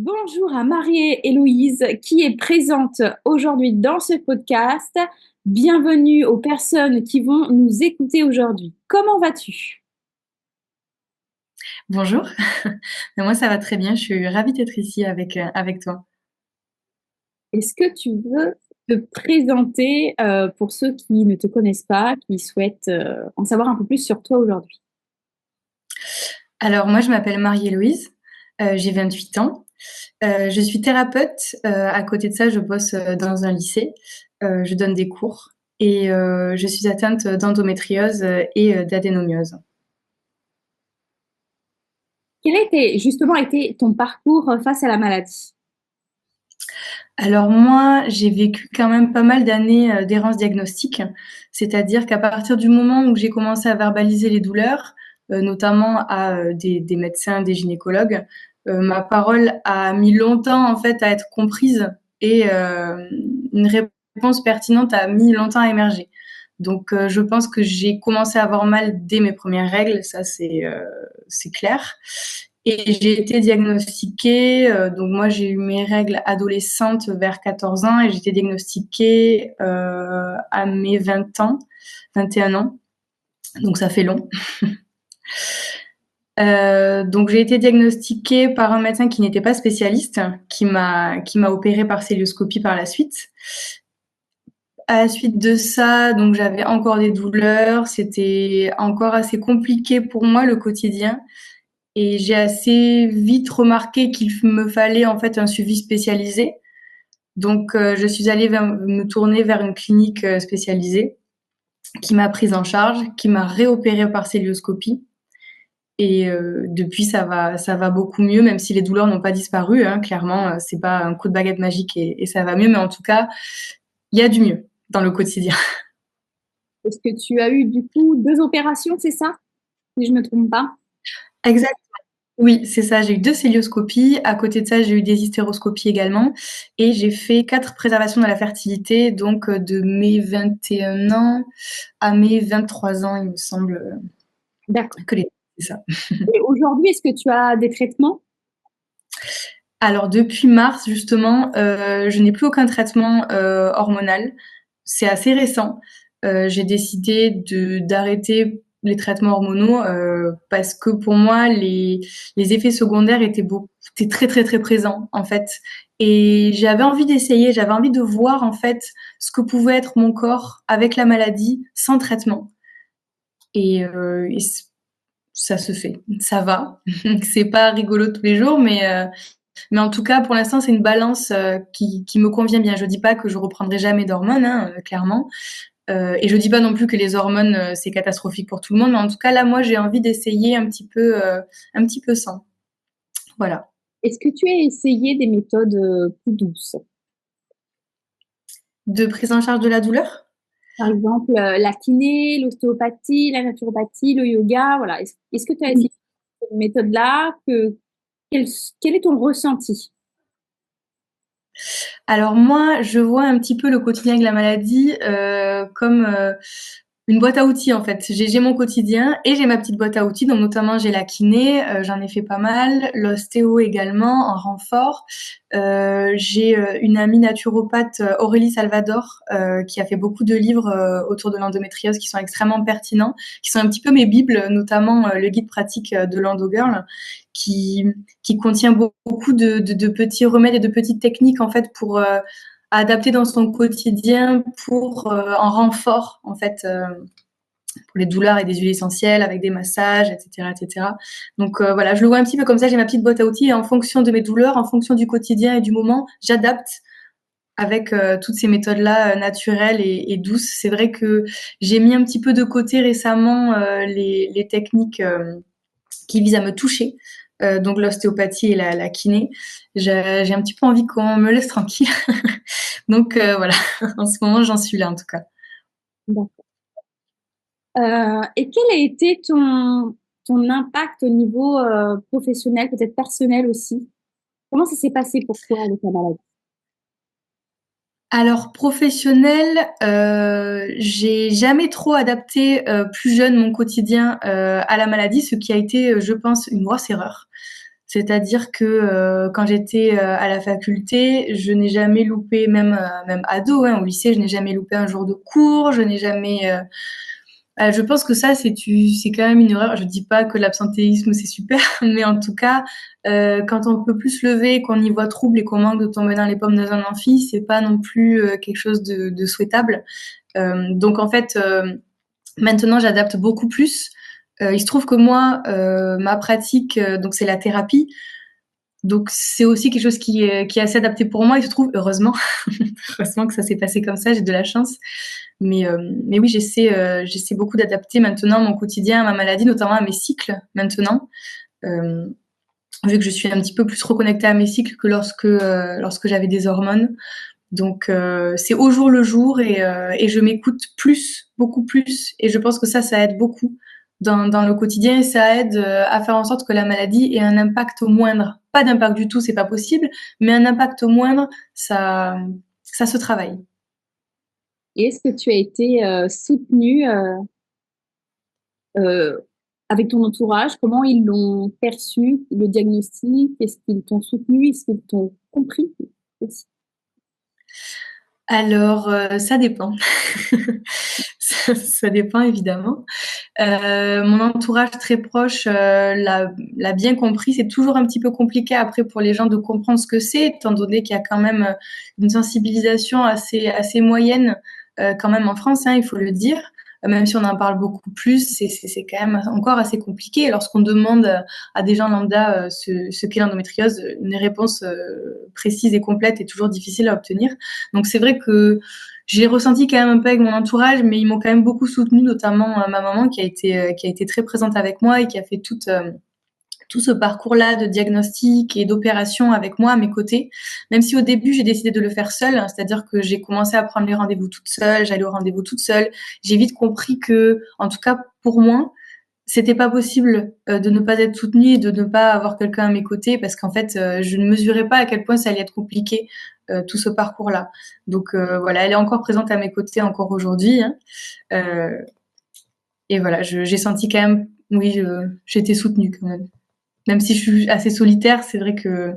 Bonjour à Marie-Héloïse qui est présente aujourd'hui dans ce podcast. Bienvenue aux personnes qui vont nous écouter aujourd'hui. Comment vas-tu? Bonjour, moi ça va très bien, je suis ravie d'être ici avec toi. Est-ce que tu veux te présenter pour ceux qui ne te connaissent pas, qui souhaitent en savoir un peu plus sur toi aujourd'hui? Alors moi je m'appelle Marie-Héloïse, j'ai 28 ans, je suis thérapeute, à côté de ça je bosse dans un lycée, je donne des cours et je suis atteinte d'endométriose et d'adénomiose. Quel a justement été ton parcours face à la maladie? Alors moi j'ai vécu quand même pas mal d'années d'errance diagnostique, c'est-à-dire qu'à partir du moment où j'ai commencé à verbaliser les douleurs, notamment à des médecins, des gynécologues, ma parole a mis longtemps en fait à être comprise et une réponse pertinente a mis longtemps à émerger. Donc je pense que j'ai commencé à avoir mal dès mes premières règles, ça c'est clair. Et j'ai été diagnostiquée, donc moi j'ai eu mes règles adolescentes vers 14 ans et j'ai été diagnostiquée à mes 20 ans, 21 ans, donc ça fait long. Donc j'ai été diagnostiquée par un médecin qui n'était pas spécialiste, qui m'a opérée par célioscopie par la suite. À la suite de ça, donc j'avais encore des douleurs, c'était encore assez compliqué pour moi le quotidien. Et j'ai assez vite remarqué qu'il me fallait en fait un suivi spécialisé. Donc je suis allée me tourner vers une clinique spécialisée qui m'a prise en charge, qui m'a réopérée par célioscopie. Et depuis ça va beaucoup mieux, même si les douleurs n'ont pas disparu. Hein, clairement, c'est pas un coup de baguette magique et ça va mieux, mais en tout cas, il y a du mieux dans le quotidien. Est-ce que tu as eu du coup deux opérations, c'est ça? Si je ne me trompe pas. Exact. Oui, c'est ça. J'ai eu 2 célioscopies. À côté de ça, j'ai eu des hystéroscopies également et j'ai fait 4 préservations de la fertilité, donc de mes 21 ans à mes 23 ans, il me semble, D'accord. que les c'est ça. Et aujourd'hui, est-ce que tu as des traitements? Alors depuis mars justement, je n'ai plus aucun traitement, hormonal. C'est assez récent. J'ai décidé de d'arrêter les traitements hormonaux, parce que pour moi les effets secondaires étaient très, très, très présents en fait et j'avais envie d'essayer, j'avais envie de voir en fait ce que pouvait être mon corps avec la maladie sans traitement et ça se fait. Ça va. C'est pas rigolo tous les jours mais en tout cas, pour l'instant, c'est une balance qui me convient bien. Je dis pas que je reprendrai jamais d'hormones, hein, clairement. Et je dis pas non plus que les hormones, c'est catastrophique pour tout le monde. Mais en tout cas, là, moi, j'ai envie d'essayer un petit peu sans. Voilà. Est-ce que tu as essayé des méthodes plus douces? De prise en charge de la douleur. Par exemple, la kiné, l'ostéopathie, la naturopathie, le yoga, voilà. Est-ce que tu as essayé cette méthode-là? Quel, quel est ton ressenti? Alors moi, je vois un petit peu le quotidien avec la maladie comme une boîte à outils en fait. J'ai mon quotidien et j'ai ma petite boîte à outils. Donc notamment j'ai la kiné, j'en ai fait pas mal, l'ostéo également en renfort. J'ai une amie naturopathe, Aurélie Salvador, qui a fait beaucoup de livres autour de l'endométriose qui sont extrêmement pertinents, qui sont un petit peu mes bibles, notamment le guide pratique de l'EndoGirl, qui qui contient beaucoup de petits remèdes et de petites techniques en fait pour adapter dans son quotidien pour en renfort en fait pour les douleurs et des huiles essentielles avec des massages, etc., etc. Donc voilà, je le vois un petit peu comme ça. J'ai ma petite boîte à outils et en fonction de mes douleurs, en fonction du quotidien et du moment, j'adapte avec toutes ces méthodes-là naturelles et douces. C'est vrai que j'ai mis un petit peu de côté récemment les techniques qui visent à me toucher, donc l'ostéopathie et la kiné. J'ai un petit peu envie qu'on me laisse tranquille. Donc voilà, en ce moment j'en suis là en tout cas. D'accord. Et quel a été ton impact au niveau professionnel, peut-être personnel aussi? Comment ça s'est passé pour toi avec la maladie? Alors professionnel, j'ai jamais trop adapté plus jeune mon quotidien à la maladie, ce qui a été, je pense, une grosse erreur. C'est-à-dire que quand j'étais à la faculté, je n'ai jamais loupé, même ado, hein, au lycée, je n'ai jamais loupé un jour de cours, je n'ai jamais. Je pense que ça, c'est quand même une erreur. Je dis pas que l'absentéisme c'est super, mais en tout cas, quand on peut plus se lever, qu'on y voit trouble et qu'on manque de tomber dans les pommes dans un amphi, c'est pas non plus quelque chose de souhaitable. Donc en fait, maintenant j'adapte beaucoup plus. Il se trouve que moi, ma pratique, donc c'est la thérapie. Donc c'est aussi quelque chose qui est assez adapté pour moi. Il se trouve, heureusement, heureusement que ça s'est passé comme ça, j'ai de la chance. Mais oui, j'essaie beaucoup d'adapter maintenant mon quotidien à ma maladie, notamment à mes cycles maintenant. Euh, Vu que je suis un petit peu plus reconnectée à mes cycles que lorsque j'avais des hormones. Donc c'est au jour le jour et je m'écoute plus, beaucoup plus. Et je pense que ça aide beaucoup dans le quotidien et ça aide à faire en sorte que la maladie ait un impact moindre. Pas d'impact du tout, c'est pas possible, mais un impact moindre, ça se travaille. Et est-ce que tu as été soutenue euh, avec ton entourage? Comment ils l'ont perçu, le diagnostic? Est-ce qu'ils t'ont soutenu? Est-ce qu'ils t'ont compris aussi? Alors, ça dépend. Ça dépend évidemment. Mon entourage très proche l'a bien compris. C'est toujours un petit peu compliqué après pour les gens de comprendre ce que c'est, étant donné qu'il y a quand même une sensibilisation assez moyenne quand même en France, hein, il faut le dire. Même si on en parle beaucoup plus, c'est quand même encore assez compliqué. Lorsqu'on demande à des gens lambda ce qu'est l'endométriose, une réponse précise et complète est toujours difficile à obtenir. Donc c'est vrai que j'ai ressenti quand même un peu avec mon entourage, mais ils m'ont quand même beaucoup soutenue, notamment ma maman qui a été très présente avec moi et qui a fait tout ce parcours-là de diagnostic et d'opération avec moi à mes côtés. Même si au début j'ai décidé de le faire seule, hein, c'est-à-dire que j'ai commencé à prendre les rendez-vous toute seule, j'allais au rendez-vous toute seule. J'ai vite compris que, en tout cas pour moi, c'était pas possible de ne pas être soutenue et de ne pas avoir quelqu'un à mes côtés parce qu'en fait, je ne mesurais pas à quel point ça allait être compliqué tout ce parcours-là. Donc voilà, elle est encore présente à mes côtés encore aujourd'hui. Hein. Euh, et voilà, j'ai senti quand même, oui, j'étais soutenue quand même. Même si je suis assez solitaire, c'est vrai que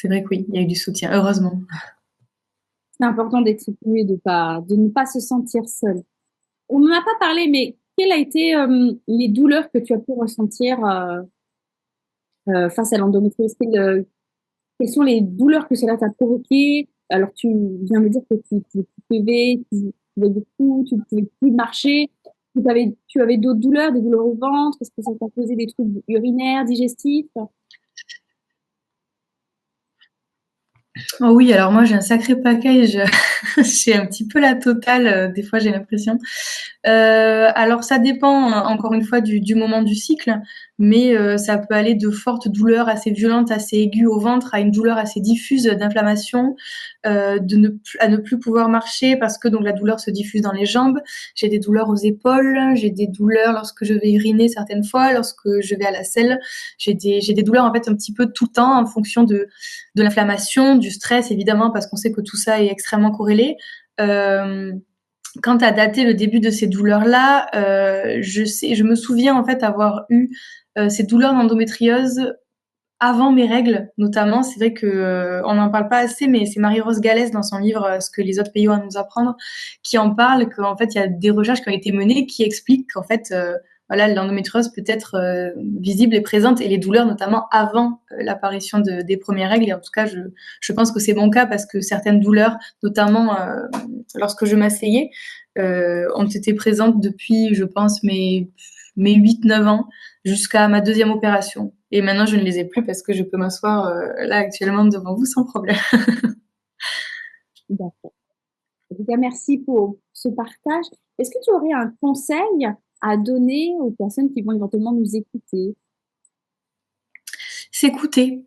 oui, il y a eu du soutien, heureusement. C'est important d'être soutenu et de ne pas se sentir seul. On n'en a pas parlé, mais quelles a été les douleurs que tu as pu ressentir face à l'endométriose? Quelles sont les douleurs que cela t'a provoqué? Alors, tu viens de dire que tu pleuvais, tu pouvais beaucoup, tu ne pouvais plus marcher. Tu avais d'autres douleurs, des douleurs au ventre? Est-ce que ça t'a causé des troubles urinaires, digestifs? Oh oui, alors moi j'ai un sacré package, j'ai un petit peu la totale, des fois j'ai l'impression. Alors ça dépend encore une fois du moment du cycle, mais ça peut aller de fortes douleurs assez violentes, assez aiguës au ventre, à une douleur assez diffuse d'inflammation, à ne plus pouvoir marcher parce que donc la douleur se diffuse dans les jambes. J'ai des douleurs aux épaules, j'ai des douleurs lorsque je vais uriner certaines fois, lorsque je vais à la selle. J'ai des douleurs en fait un petit peu tout le temps en fonction de l'inflammation, du stress évidemment parce qu'on sait que tout ça est extrêmement corrélé. Euh, Quant à dater le début de ces douleurs-là, je me souviens en fait avoir eu ces douleurs d'endométriose avant mes règles, notamment. C'est vrai que on n'en parle pas assez, mais c'est Marie-Rose Gallès dans son livre Ce que les autres pays ont à nous apprendre, qui en parle qu'en fait il y a des recherches qui ont été menées qui expliquent qu'en fait voilà l'endométriose peut être visible et présente et les douleurs notamment avant l'apparition des premières règles. Et en tout cas, je pense que c'est mon cas parce que certaines douleurs, notamment lorsque je m'asseyais, ont été présentes depuis, je pense, mes 8-9 ans jusqu'à ma deuxième opération. Et maintenant, je ne les ai plus parce que je peux m'asseoir là actuellement devant vous sans problème. D'accord. En tout cas, merci pour ce partage. Est-ce que tu aurais un conseil à donner aux personnes qui vont éventuellement nous écouter? S'écouter.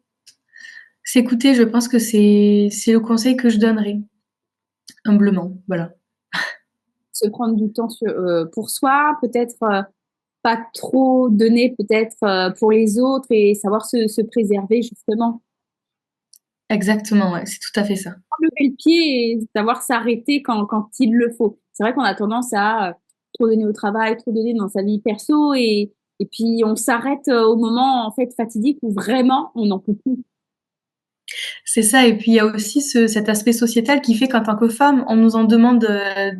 S'écouter, je pense que c'est le conseil que je donnerais, humblement. Voilà. Se prendre du temps pour soi, peut-être pas trop donner peut-être pour les autres et savoir se préserver justement. Exactement, ouais, c'est tout à fait ça. Lever le pied et savoir s'arrêter quand il le faut. C'est vrai qu'on a tendance à trop donner au travail, trop donner dans sa vie perso et Et puis on s'arrête au moment en fait fatidique où vraiment on n'en peut plus. C'est ça, et puis il y a aussi cet aspect sociétal qui fait qu'en tant que femme, on nous en demande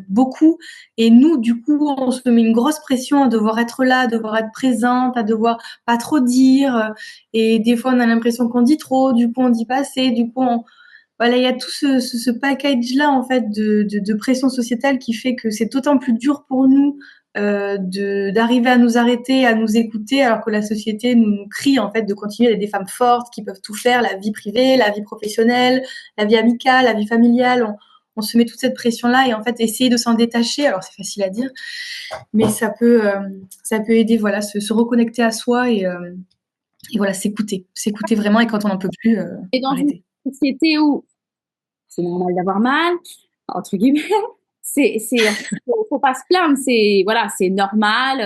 beaucoup, et nous, du coup, on se met une grosse pression à devoir être là, à devoir être présente, à devoir pas trop dire, et des fois on a l'impression qu'on dit trop, du coup on dit pas assez, du coup voilà, il y a tout ce package-là en fait de pression sociétale qui fait que c'est d'autant plus dur pour nous d'arriver à nous arrêter, à nous écouter, alors que la société nous crie en fait de continuer d'être des femmes fortes qui peuvent tout faire, la vie privée, la vie professionnelle, la vie amicale, la vie familiale. On se met toute cette pression-là et en fait essayer de s'en détacher. Alors c'est facile à dire, mais ça peut aider, voilà, se reconnecter à soi et voilà, s'écouter vraiment, et quand on n'en peut plus, Et dans une arrêter. société où c'est normal d'avoir mal, entre guillemets, faut pas se plaindre, voilà, c'est normal,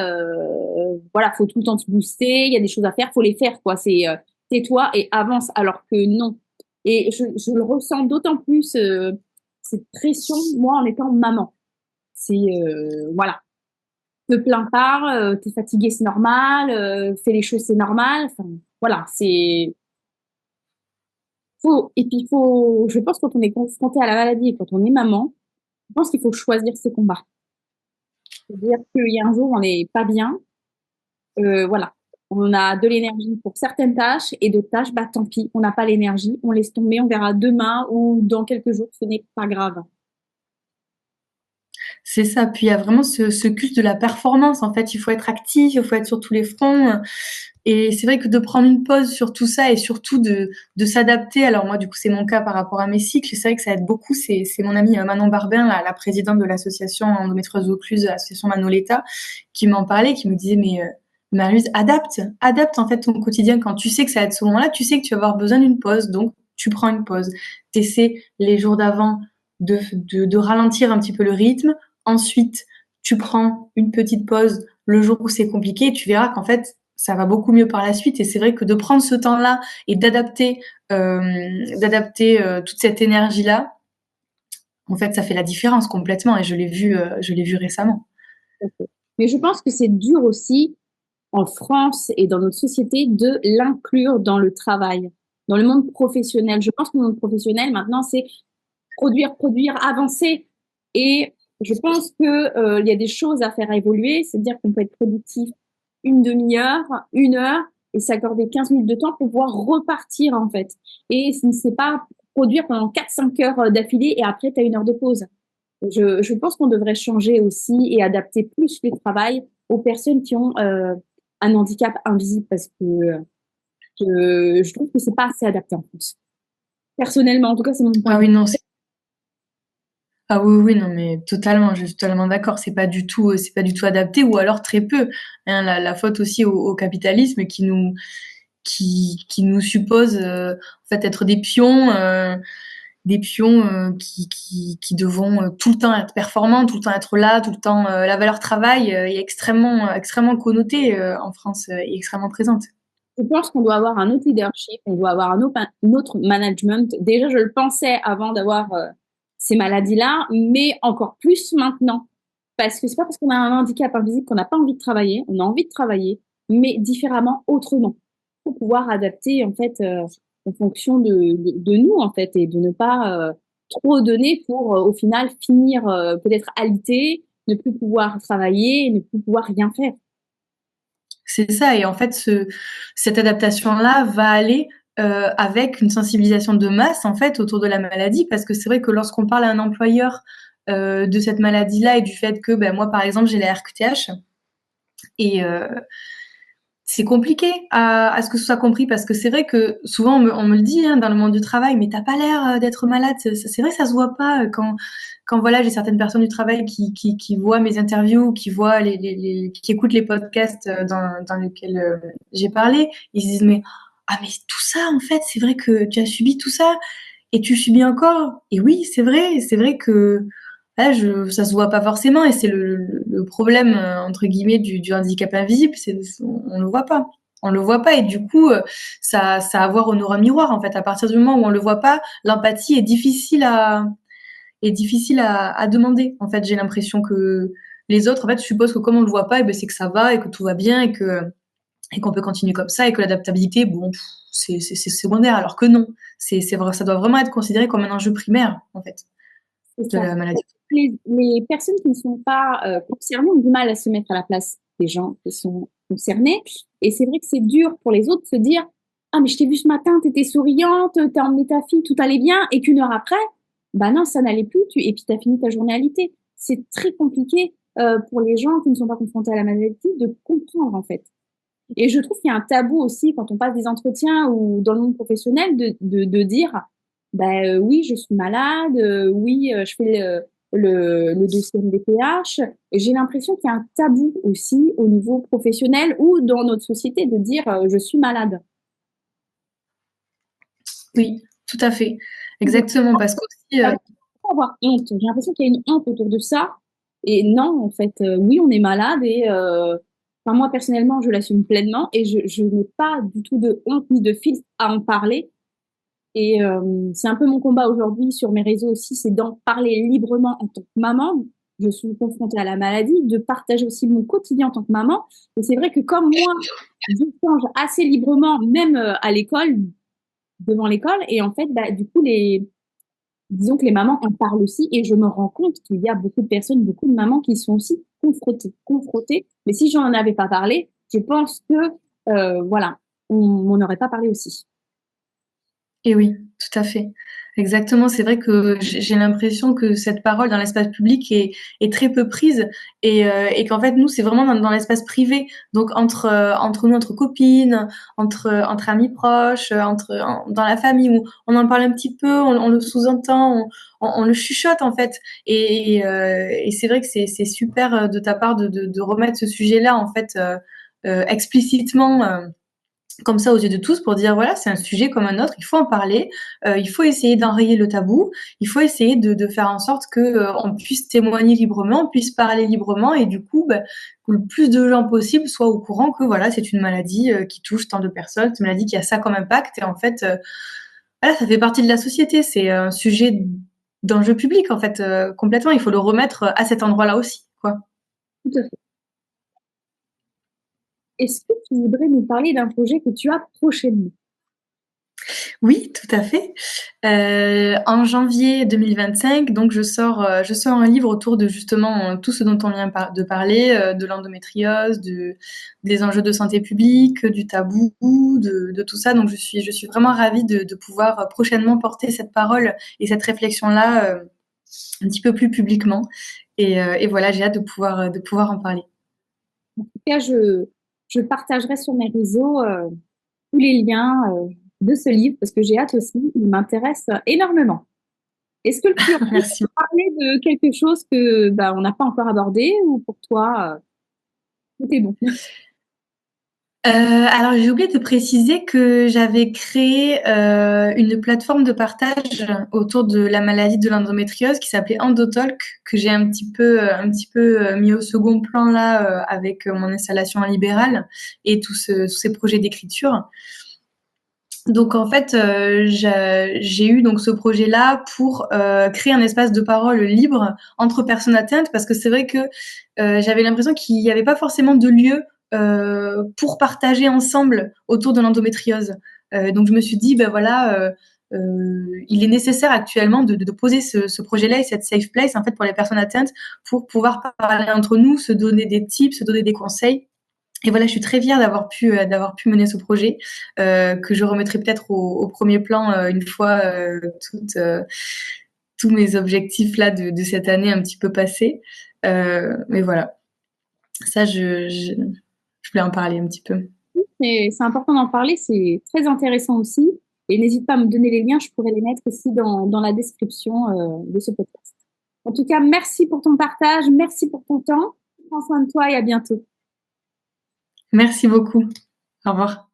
voilà, faut tout le temps se booster, il y a des choses à faire, faut les faire, quoi. Tais-toi et avance, alors que non. Et je le ressens d'autant plus, cette pression, moi, en étant maman. Voilà, te plains pas, t'es fatiguée, c'est normal, fais les choses, c'est normal. Enfin, voilà, et puis je pense quand on est confronté à la maladie et quand on est maman, je pense qu'il faut choisir ses combats. C'est-à-dire qu'il y a un jour, on n'est pas bien, voilà. On a de l'énergie pour certaines tâches et d'autres tâches, bah tant pis, on n'a pas l'énergie, on laisse tomber, on verra demain ou dans quelques jours, ce n'est pas grave. C'est ça. Puis il y a vraiment ce culte de la performance. En fait, il faut être actif, il faut être sur tous les fronts. Et c'est vrai que de prendre une pause sur tout ça et surtout de s'adapter. Alors moi, du coup, c'est mon cas par rapport à mes cycles. C'est vrai que ça aide beaucoup. C'est mon amie Manon Barbin, la présidente de l'association endométriose occluse, l'association Manoleta, qui m'en parlait, qui me disait, mais Marie-Louise, adapte en fait ton quotidien. Quand tu sais que ça va être ce moment-là, tu sais que tu vas avoir besoin d'une pause. Donc, tu prends une pause. T'essaies les jours d'avant de ralentir un petit peu le rythme. Ensuite, tu prends une petite pause le jour où c'est compliqué et tu verras qu'en fait, ça va beaucoup mieux par la suite. Et c'est vrai que de prendre ce temps-là et d'adapter toute cette énergie-là, en fait, ça fait la différence complètement. Et je l'ai vu récemment. Mais je pense que c'est dur aussi en France et dans notre société de l'inclure dans le travail, dans le monde professionnel. Je pense que le monde professionnel, maintenant, c'est produire, avancer. Et je pense que il y a des choses à faire évoluer, c'est-à-dire qu'on peut être productif une demi-heure, une heure, et s'accorder 15 minutes de temps pour pouvoir repartir, en fait. Et ce n'est pas produire pendant 4-5 heures d'affilée et après, tu as une heure de pause. Je pense qu'on devrait changer aussi et adapter plus le travail aux personnes qui ont un handicap invisible parce que je trouve que c'est pas assez adapté en France. Personnellement, en tout cas, c'est mon point Ah de oui, vue. non, ah oui, oui, non, mais totalement, je suis totalement d'accord. C'est pas du tout adapté, ou alors très peu. Hein, la faute aussi au capitalisme qui nous suppose en fait être des pions qui devons tout le temps être performants, tout le temps être là, tout le temps. La valeur travail est extrêmement connotée en France et extrêmement présente. Je pense qu'on doit avoir un autre leadership, on doit avoir un autre management. Déjà, je le pensais avant d'avoir ces maladies-là, mais encore plus maintenant. Parce que c'est pas parce qu'on a un handicap invisible qu'on n'a pas envie de travailler. On a envie de travailler, mais différemment, autrement. Pour pouvoir adapter, en fait, en fonction de nous, en fait, et de ne pas trop donner pour, au final, finir peut-être alité, ne plus pouvoir travailler, ne plus pouvoir rien faire. C'est ça, et en fait, cette adaptation-là va aller avec une sensibilisation de masse en fait autour de la maladie, parce que c'est vrai que lorsqu'on parle à un employeur de cette maladie-là et du fait que ben, moi, par exemple, j'ai la RQTH, et c'est compliqué à ce que ce soit compris, parce que c'est vrai que souvent on me le dit hein, dans le monde du travail, mais t'as pas l'air d'être malade. C'est vrai que ça se voit pas quand voilà, j'ai certaines personnes du travail qui voient mes interviews, qui voient qui écoutent les podcasts dans lesquels j'ai parlé. Ils se disent mais ah mais tout ça en fait, c'est vrai que tu as subi tout ça et tu subis encore. Et oui, c'est vrai que là, ça se voit pas forcément, et c'est le problème entre guillemets du handicap invisible, on le voit pas. On le voit pas, et du coup, ça a à voir au miroir en fait. À partir du moment où on le voit pas, l'empathie est difficile à demander. En fait, j'ai l'impression que les autres, en fait, supposent que comme on le voit pas, et ben c'est que ça va et que tout va bien et que et qu'on peut continuer comme ça et que l'adaptabilité, bon, c'est secondaire, alors que non. C'est vrai, ça doit vraiment être considéré comme un enjeu primaire, en fait, C'est de ça. la maladie. Les personnes qui ne sont pas concernées ont du mal à se mettre à la place des gens qui sont concernés. Et c'est vrai que c'est dur pour les autres de se dire, ah, mais je t'ai vu ce matin, t'étais souriante, t'as emmené ta fille, tout allait bien, et qu'une heure après, bah non, ça n'allait plus, et puis t'as fini ta journée alité. C'est très compliqué pour les gens qui ne sont pas confrontés à la maladie de comprendre, en fait. Et je trouve qu'il y a un tabou aussi quand on passe des entretiens ou dans le monde professionnel de dire bah, oui, je suis malade, oui, je fais le dossier MDPH. J'ai l'impression qu'il y a un tabou aussi au niveau professionnel ou dans notre société de dire je suis malade. Oui, tout à fait. De Exactement, parce qu'aussi, pas avoir honte. J'ai l'impression qu'il y a une honte autour de ça. Et non, en fait, oui, on est malade et enfin, moi personnellement, je l'assume pleinement et je n'ai pas du tout de honte ni de filtre à en parler. Et c'est un peu mon combat aujourd'hui sur mes réseaux aussi, c'est d'en parler librement en tant que maman. Je suis confrontée à la maladie, de partager aussi mon quotidien en tant que maman. Et c'est vrai que comme moi, j'échange assez librement, même à l'école, devant l'école. Et en fait, bah, du coup, disons que les mamans en parlent aussi. Et je me rends compte qu'il y a beaucoup de personnes, beaucoup de mamans qui sont aussi confrontées. Mais si j'en avais pas parlé, je pense que, voilà, on m'en aurait pas parlé aussi. et oui, tout à fait. Exactement, c'est vrai que j'ai l'impression que cette parole dans l'espace public est très peu prise et qu'en fait nous c'est vraiment dans l'espace privé, donc entre nous, entre copines, entre amis proches, dans la famille où on en parle un petit peu, on le sous-entend, on le chuchote en fait et c'est vrai que c'est super de ta part de remettre ce sujet-là en fait explicitement. Comme ça aux yeux de tous pour dire voilà c'est un sujet comme un autre, il faut en parler, il faut essayer d'enrayer le tabou, il faut essayer de faire en sorte que on puisse témoigner librement, on puisse parler librement et du coup bah, que le plus de gens possible soient au courant que voilà c'est une maladie qui touche tant de personnes, c'est une maladie qui a ça comme impact et en fait voilà ça fait partie de la société, c'est un sujet d'enjeu public en fait complètement, il faut le remettre à cet endroit-là aussi quoi. Tout à fait. Est-ce que tu voudrais nous parler d'un projet que tu as prochainement? Oui, tout à fait. En janvier 2025, donc je sors un livre autour de justement tout ce dont on vient de parler, de l'endométriose, des enjeux de santé publique, du tabou, de tout ça. Donc je suis vraiment ravie de pouvoir prochainement porter cette parole et cette réflexion-là un petit peu plus publiquement. Et voilà, j'ai hâte de pouvoir en parler. En tout cas, je partagerai sur mes réseaux tous les liens de ce livre parce que j'ai hâte aussi, il m'intéresse énormément. Est-ce que tu as envie Merci. de parler de quelque chose que bah, on n'a pas encore abordé ou pour toi, tout est bon? Alors j'ai oublié de préciser que j'avais créé une plateforme de partage autour de la maladie de l'endométriose qui s'appelait Endotalk, que j'ai un petit peu mis au second plan là avec mon installation en libéral et tous ces projets d'écriture. Donc en fait, j'ai eu donc ce projet-là pour créer un espace de parole libre entre personnes atteintes parce que c'est vrai que j'avais l'impression qu'il n'y avait pas forcément de lieu pour partager ensemble autour de l'endométriose. Donc je me suis dit, ben voilà, il est nécessaire actuellement de poser ce projet-là et cette safe place en fait pour les personnes atteintes pour pouvoir parler entre nous, se donner des tips, se donner des conseils. Et voilà, je suis très fière d'avoir pu mener ce projet que je remettrai peut-être au premier plan une fois tous mes objectifs là de cette année un petit peu passés. Mais voilà, ça je voulais en parler un petit peu. C'est important d'en parler, c'est très intéressant aussi. Et n'hésite pas à me donner les liens, je pourrais les mettre aussi dans la description de ce podcast. En tout cas, merci pour ton partage, merci pour ton temps. Prends soin de toi et à bientôt. Merci beaucoup. Au revoir.